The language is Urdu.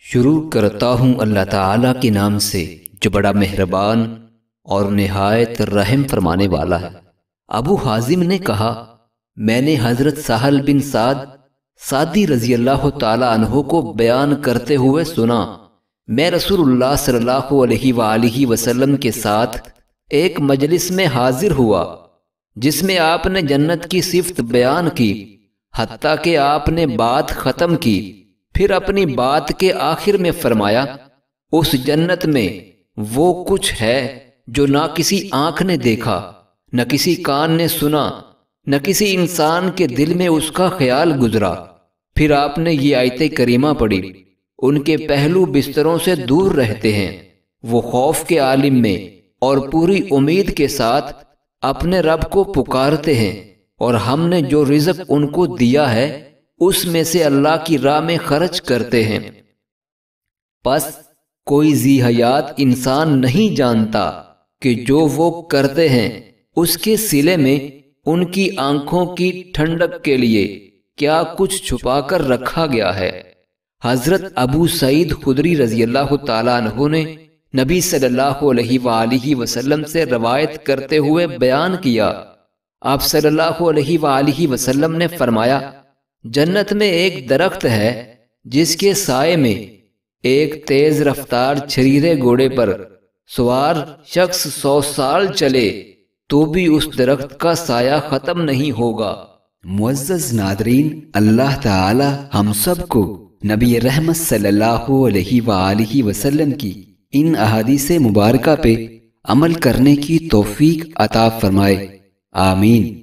شروع کرتا ہوں اللہ تعالیٰ کے نام سے جو بڑا مہربان اور نہایت رحم فرمانے والا ہے۔ ابو حازم نے کہا، میں نے حضرت سہل بن سعدی رضی اللہ تعالیٰ عنہ کو بیان کرتے ہوئے سنا، میں رسول اللہ صلی اللہ علیہ وآلہ وسلم کے ساتھ ایک مجلس میں حاضر ہوا جس میں آپ نے جنت کی صفت بیان کی، حتیٰ کہ آپ نے بات ختم کی، پھر اپنی بات کے آخر میں فرمایا، اس جنت میں وہ کچھ ہے جو نہ کسی آنکھ نے دیکھا، نہ کسی کان نے سنا، نہ کسی انسان کے دل میں اس کا خیال گزرا۔ پھر آپ نے یہ آیت کریمہ پڑھی، ان کے پہلو بستروں سے دور رہتے ہیں، وہ خوف کے عالم میں اور پوری امید کے ساتھ اپنے رب کو پکارتے ہیں، اور ہم نے جو رزق ان کو دیا ہے اس میں سے اللہ کی راہ میں خرچ کرتے ہیں۔ پس کوئی ذی حیات انسان نہیں جانتا کہ جو وہ کرتے ہیں اس کے صلے میں ان کی آنکھوں کی ٹھنڈک کے لیے کیا کچھ چھپا کر رکھا گیا ہے۔ حضرت ابو سعید خدری رضی اللہ تعالیٰ عنہ نے نبی صلی اللہ علیہ وآلہ وسلم سے روایت کرتے ہوئے بیان کیا، آپ صلی اللہ علیہ وآلہ وسلم نے فرمایا، جنت میں ایک درخت ہے جس کے سائے میں ایک تیز رفتار چھریرے گھوڑے پر سوار شخص 100 سال چلے تو بھی اس درخت کا سایہ ختم نہیں ہوگا۔ معزز ناظرین، اللہ تعالی ہم سب کو نبی رحمت صلی اللہ علیہ وآلہ وسلم کی ان احادیث مبارکہ پہ عمل کرنے کی توفیق عطا فرمائے، آمین۔